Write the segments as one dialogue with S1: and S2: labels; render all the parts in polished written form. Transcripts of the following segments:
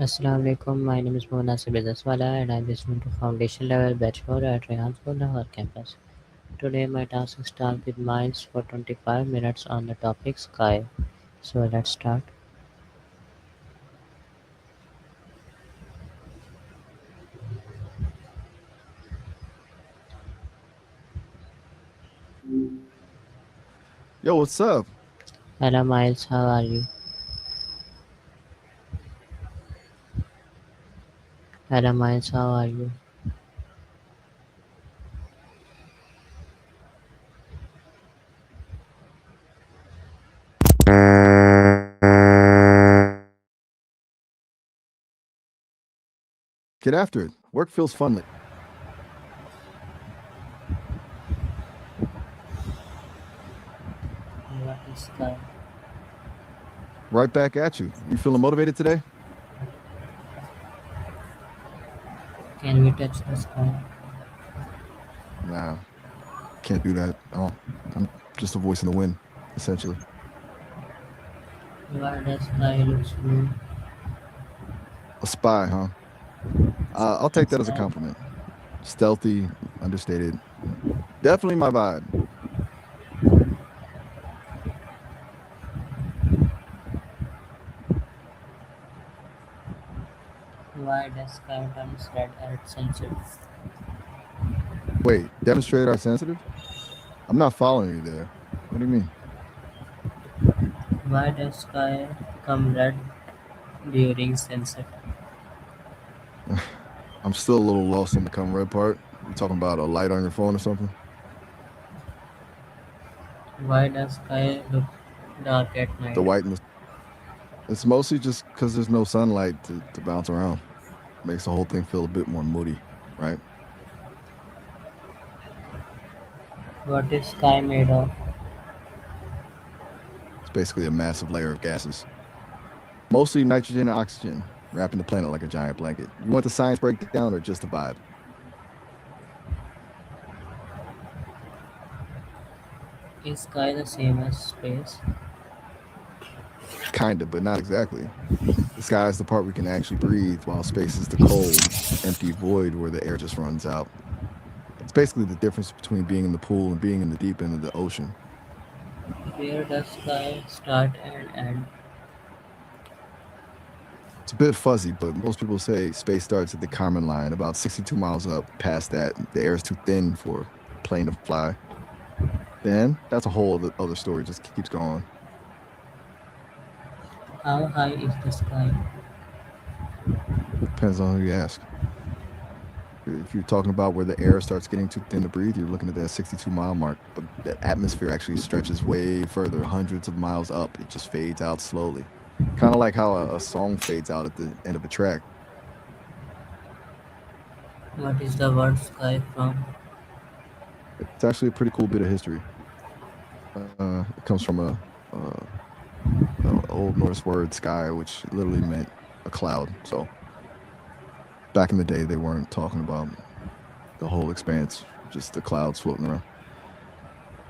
S1: Assalamu alaikum. My name is Mohanasib Bezaswala and I'm listening to Foundation Level Bachelor at Rehan School, Lahore campus. Today my task is start with minds for 25 minutes on the topic sky. So let's start.
S2: Yo, what's up?
S1: Hello Miles, how are you? Hello Miles, how are you?
S2: Get after it. Work feels fun.
S1: What is sky?
S2: Right back at you. You feeling motivated today?
S1: Can we touch the sky?
S2: Nah, can't do that. Oh, I'm just a voice in the wind, essentially.
S1: Why does sky looks blue?
S2: A spy, huh? I'll take that as a
S1: Instead,
S2: compliment. Stealthy, understated. Definitely my vibe.
S1: why does sky turns red at sunset?
S2: Wait, demonstrate our sensitive? I'm not following you there. What do you mean?
S1: Why does sky come red during sunset?
S2: I'm still a little lost on the come red part. You talking about a light on your phone or something?
S1: Why does sky look dark at night?
S2: The white and it's mostly just because there's no sunlight to bounce around. Makes the whole thing feel a bit more moody, right?
S1: What is sky made of?
S2: It's basically a massive layer of gases, mostly nitrogen and oxygen, wrapping the planet like a giant blanket. You want the science breakdown or just the vibe?
S1: Is sky the same as space?
S2: Kinda, but not exactly. The sky is the part we can actually breathe, while space is the cold, empty void where the air just runs out. It's basically the difference between being in the pool and being in the deep end of the ocean.
S1: Where does sky start and end?
S2: It's a bit fuzzy, but most people say space starts at the Kármán line, about 62 miles up. Past that, the air is too thin for a plane to fly. Then that's a whole other story. Just keeps going.
S1: How high is the sky?
S2: Depends on who you ask. If you're talking about where the air starts getting too thin to breathe, you're looking at that 62-mile mark. But the atmosphere actually stretches way further, hundreds of miles up. It just fades out slowly. Kind of like how a song fades out at the end of a track.
S1: What is the word sky from?
S2: It's actually a pretty cool bit of history. It comes from a old Norse word, sky, which literally meant a cloud. So back in the day, they weren't talking about the whole expanse, just the clouds floating around.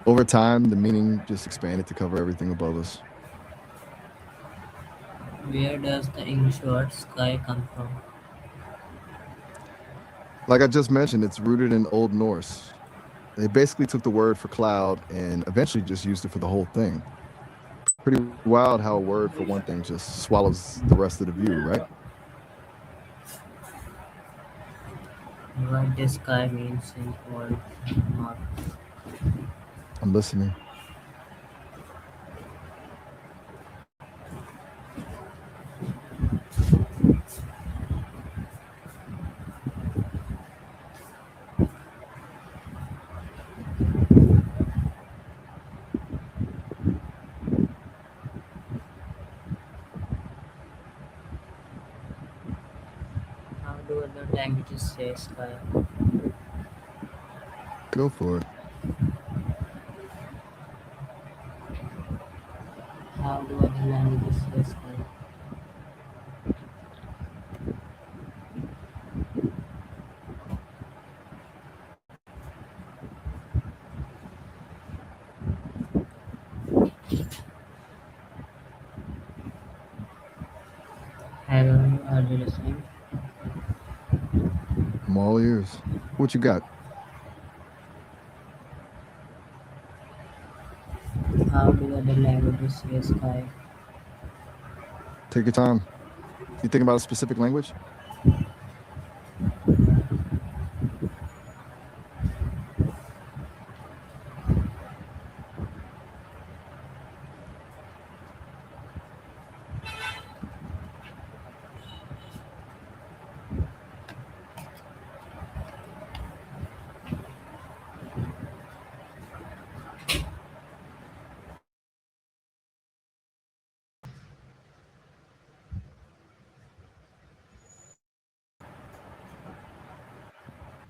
S2: Over time, the meaning just expanded to cover everything above us.
S1: Where does the English word sky come from?
S2: Like I just mentioned, it's rooted in Old Norse. They basically took the word for cloud and eventually just used it for the whole thing. Pretty wild how a word for one thing just swallows the rest of the view, right?
S1: What does sky means in Old North?
S2: I'm listening.
S1: How do other languages say sky?
S2: Go for it.
S1: How do other languages say sky? Hello, Are you listening?
S2: I'm all ears. What you got?
S1: How do other languages say sky?
S2: Take your time. You think about a specific language?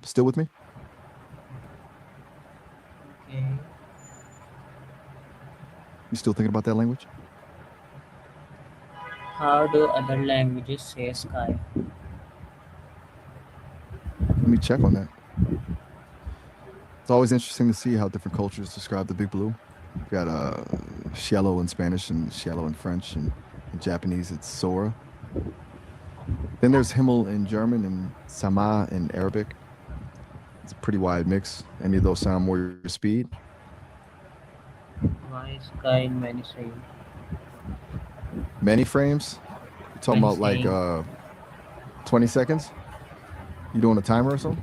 S2: Still with me?
S1: Okay.
S2: You still thinking about that language?
S1: How do other languages say sky?
S2: Let me check on that. It's always interesting to see how different cultures describe the big blue. You got cielo in Spanish and cielo in French, and in Japanese it's Sora. Then there's Himmel in German and Sama in Arabic. It's a pretty wide mix. Any of those sound more your speed?
S1: Why sky in many saying?
S2: Many frames? You're talking
S1: Many
S2: about like
S1: saying.
S2: 20 seconds? You doing a timer or something?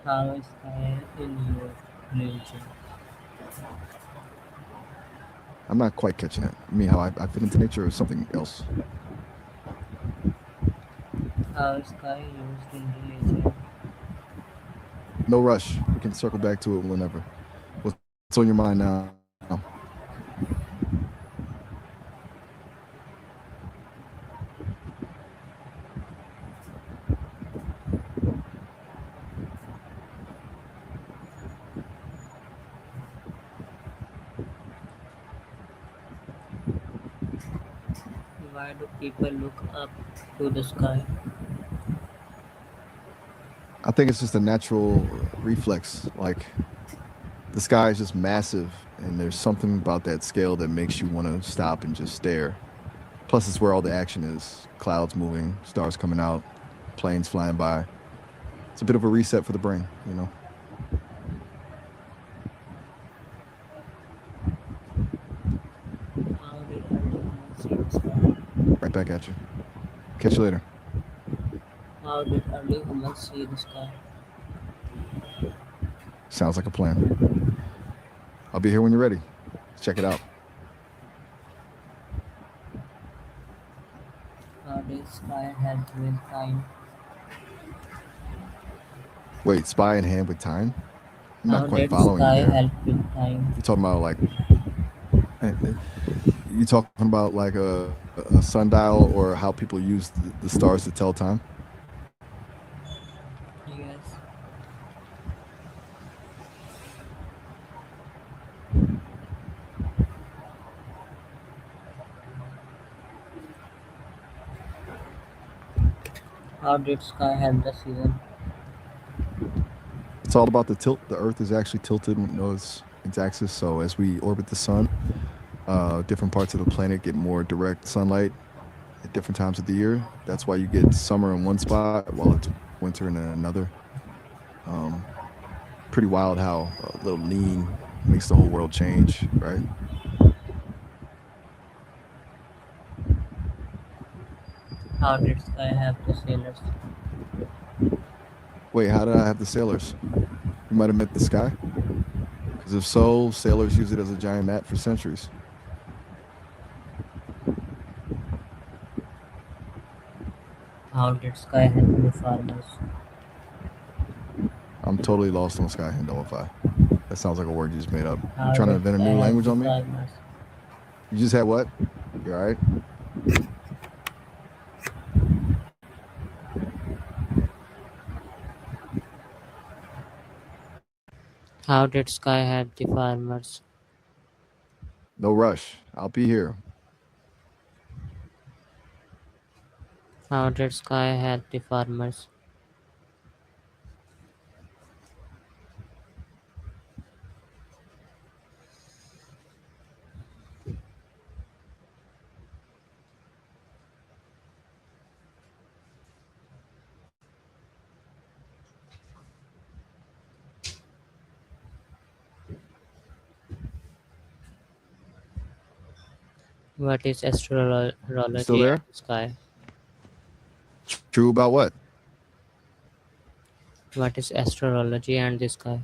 S1: How is sky in your religion?
S2: I'm not quite catching that. You mean how I fit into nature or something else?
S1: How is sky used in religion?
S2: No rush. We can circle back to it whenever. What's on your mind now?
S1: Why do people look up to the sky?
S2: I think it's just a natural reflex. Like the sky is just massive, and there's something about that scale that makes you want to stop and just stare. Plus, it's where all the action is: clouds moving, stars coming out, planes flying by. It's a bit of a reset for the brain.
S1: How did early humans see the sky?
S2: Right back at you. Catch you later.
S1: How did early humans see the sky?
S2: Sounds like a plan. I'll be here when you're ready. Check it out.
S1: How did sky help with time?
S2: Wait, spy in hand with time? I'm not
S1: How
S2: quite
S1: did
S2: following you
S1: sky
S2: there.
S1: help with time?
S2: You're talking about like, you talking about like a sundial or how people use the stars to tell time?
S1: Yes. How did sky help the season?
S2: It's all about the tilt. The Earth is actually tilted on its axis. So as we orbit the sun, different parts of the planet get more direct sunlight at different times of the year. That's why you get summer in one spot while it's winter in another. Um, Pretty wild how a little lean makes the whole world change, right?
S1: How did sky help the sailors?
S2: Wait, how did I have the sailors? You might have met the sky? Because if so, sailors use it as a giant mat for centuries.
S1: How did sky help the farmers?
S2: I'm totally lost on sky Hindoify. That sounds like a word you just made up. You
S1: How
S2: trying to
S1: did
S2: invent a
S1: sky
S2: new
S1: help
S2: language
S1: the
S2: on me?
S1: farmers?
S2: You just had what? You all right?
S1: How did sky help the farmers?
S2: No rush. I'll be here.
S1: How did Sky help the farmers? What is
S2: You still
S1: astrology and
S2: there?
S1: sky?
S2: True about what?
S1: What is astrology and the sky?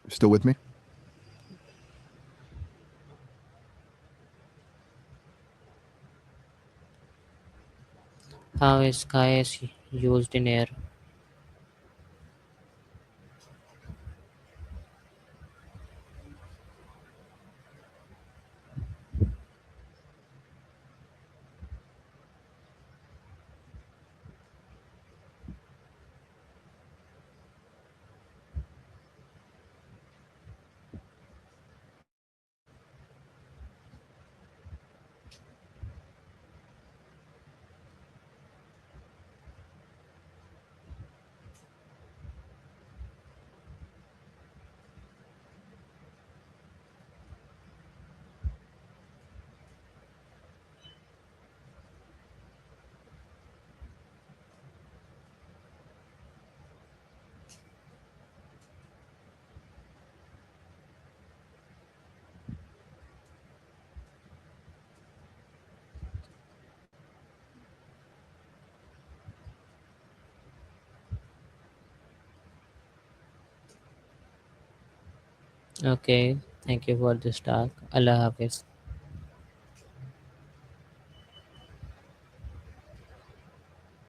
S2: Still with me?
S1: How is sky is used in air? Okay, thank you for this talk. Allah Hafiz.